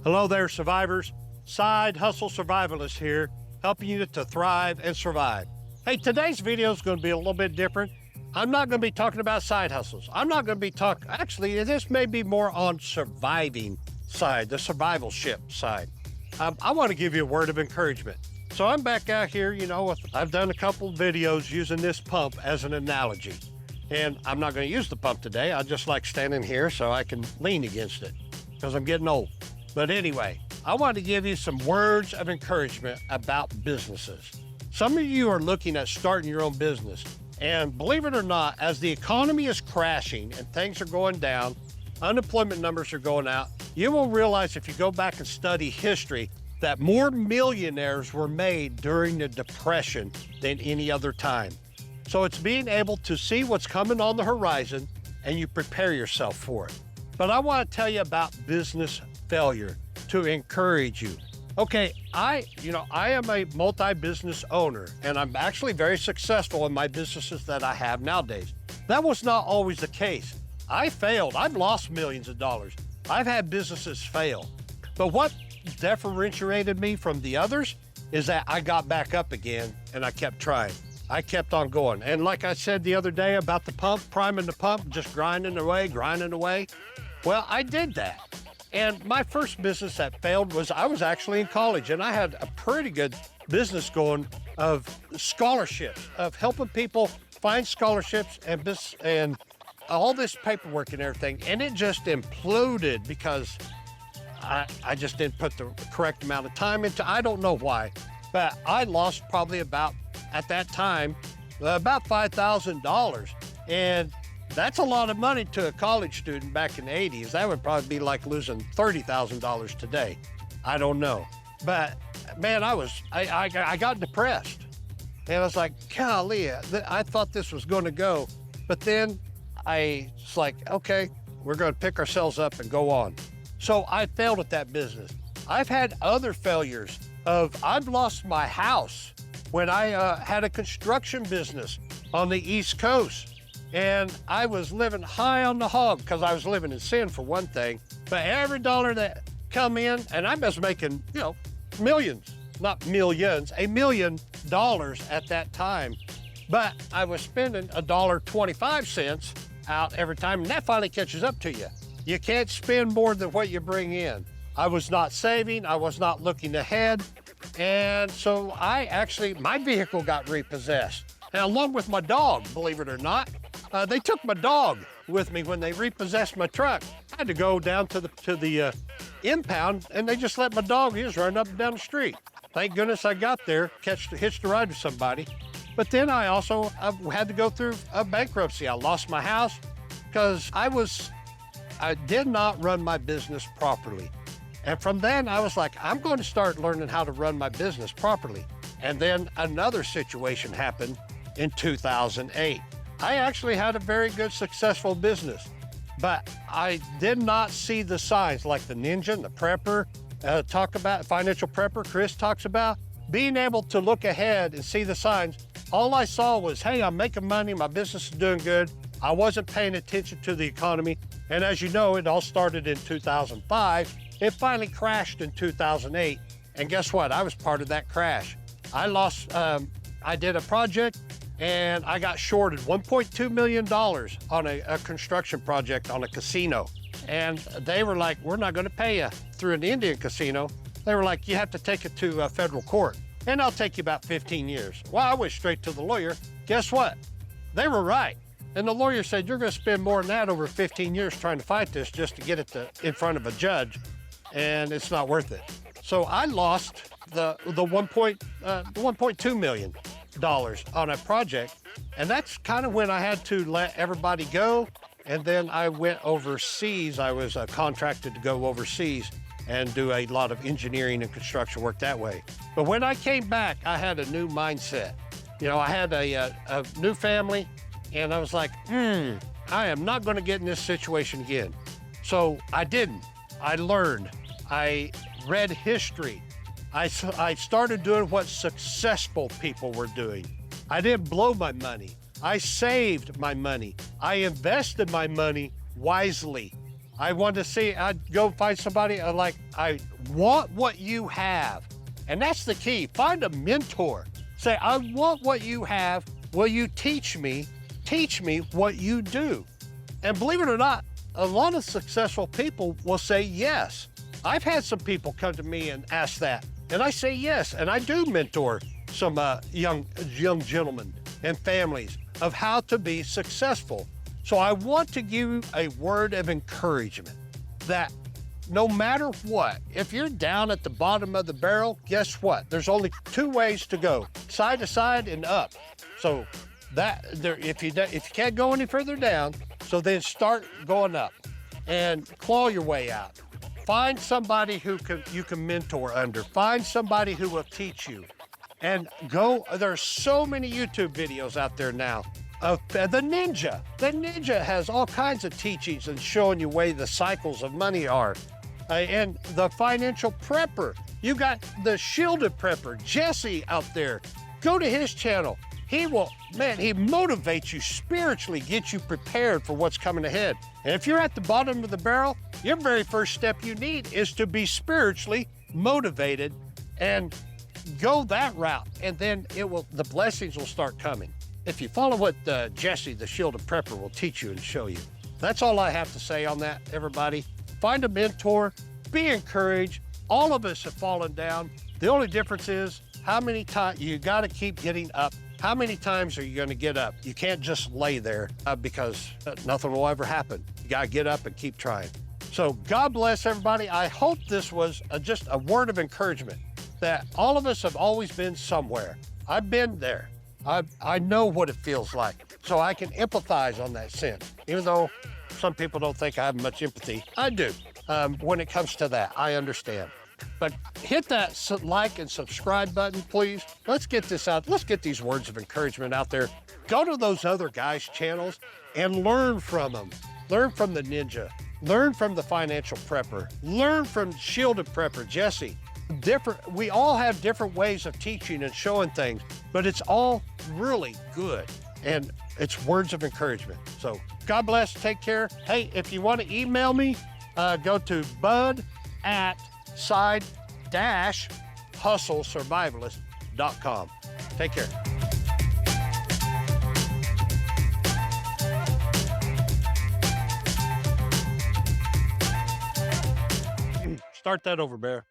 Hello there, survivors. Side Hustle Survivalist here, helping you to thrive and survive. Hey, today's video is going to be a little bit different. I'm not going to be talking about side hustles. I'm not going to be actually, this may be more on surviving side, the survivalship side. I want to give you a word of encouragement. So I'm back out here, I've done a couple videos using this pump as an analogy. And I'm not going to use the pump today. I just like standing here so I can lean against it because I'm getting old. But anyway, I want to give you some words of encouragement about businesses. Some of you are looking at starting your own business. And believe it or not, as the economy is crashing and things are going down, unemployment numbers are going out, you will realize if you go back and study history that more millionaires were made during the Depression than any other time. So it's being able to see what's coming on the horizon and you prepare yourself for it. But I want to tell you about business failure to encourage you. Okay, I am a multi-business owner and I'm actually very successful in my businesses that I have nowadays. That was not always the case. I failed. I've lost millions of dollars. I've had businesses fail. But what differentiated me from the others is that I got back up again and I kept trying. I kept on going. And like I said the other day about the pump, priming the pump, just grinding away. Well, I did that. And my first business that failed was I was actually in college and I had a pretty good business going of scholarships, of helping people find scholarships and all this paperwork and everything. And it just imploded because I just didn't put the correct amount of time into. I don't know why, but I lost probably at that time, about $5,000. And that's a lot of money to a college student back in the 80s. That would probably be like losing $30,000 today. I don't know. But man, I got depressed. And I was like, golly, I thought this was going to go. But then I was like, okay, we're going to pick ourselves up and go on. So I failed at that business. I've had other failures I've lost my house when I had a construction business on the East Coast. And I was living high on the hog because I was living in sin for one thing. But every dollar that come in, and I was making, millions, not millions, $1 million at that time. But I was spending $1.25 out every time, and that finally catches up to you. You can't spend more than what you bring in. I was not saving, I was not looking ahead. And so my vehicle got repossessed. And along with my dog, believe it or not. They took my dog with me when they repossessed my truck. I had to go down to the impound, and they just let my dog. He was running up and down the street. Thank goodness I got there, hitched a ride with somebody. But then I also had to go through a bankruptcy. I lost my house because I did not run my business properly. And from then I was like, I'm going to start learning how to run my business properly. And then another situation happened in 2008. I actually had a very good, successful business, but I did not see the signs like the ninja and the prepper talk about, financial prepper Chris talks about, being able to look ahead and see the signs. All I saw was, hey, I'm making money, my business is doing good. I wasn't paying attention to the economy. And as you know, it all started in 2005. It finally crashed in 2008. And guess what? I was part of that crash. I did a project and I got shorted $1.2 million on a construction project on a casino. And they were like, we're not going to pay you through an Indian casino. They were like, you have to take it to federal court. And I'll take you about 15 years. Well, I went straight to the lawyer. Guess what? They were right. And the lawyer said, you're going to spend more than that over 15 years trying to fight this just to get it in front of a judge. And it's not worth it. So I lost the $1.2 million on a project. And that's kind of when I had to let everybody go. And then I went overseas. I was contracted to go overseas and do a lot of engineering and construction work that way. But when I came back, I had a new mindset. I had a new family, and I was like, I am not going to get in this situation again. So I didn't. I learned. I read history. I started doing what successful people were doing. I didn't blow my money. I saved my money. I invested my money wisely. I want to see, I'd go find somebody like, I want what you have. And that's the key. Find a mentor. Say, I want what you have. Will you teach me? Teach me what you do. And believe it or not, a lot of successful people will say yes. I've had some people come to me and ask that, and I say yes. And I do mentor some young gentlemen and families of how to be successful. So I want to give you a word of encouragement that no matter what, if you're down at the bottom of the barrel, guess what? There's only two ways to go, side to side and up. So that if you can't go any further down, so then start going up and claw your way out. Find somebody who you can mentor under. Find somebody who will teach you. And go, there's so many YouTube videos out there now of the ninja. The ninja has all kinds of teachings and showing you way the cycles of money are. And the financial prepper. You got the shielded prepper, Jesse, out there. Go to his channel. He will, man, he motivates you spiritually, gets you prepared for what's coming ahead. And if you're at the bottom of the barrel, your very first step you need is to be spiritually motivated and go that route. And then the blessings will start coming. If you follow what Jesse, the shielded prepper, will teach you and show you. That's all I have to say on that, everybody. Find a mentor, be encouraged. All of us have fallen down. The only difference is how many times you got to keep getting up. How many times are you going to get up? You can't just lay there because nothing will ever happen. You got to get up and keep trying. So God bless everybody. I hope this was just a word of encouragement that all of us have always been somewhere. I've been there. I know what it feels like, so I can empathize on that sense. Even though some people don't think I have much empathy, I do. When it comes to that, I understand. But hit that like and subscribe button, please. Let's get this out. Let's get these words of encouragement out there. Go to those other guys' channels and learn from them. Learn from the ninja. Learn from the financial prepper. Learn from shielded prepper, Jesse. We all have different ways of teaching and showing things, but it's all really good. And it's words of encouragement. So God bless, take care. Hey, if you want to email me, go to bud@side-hustlesurvivalist.com. Take care. Start that over, Bear.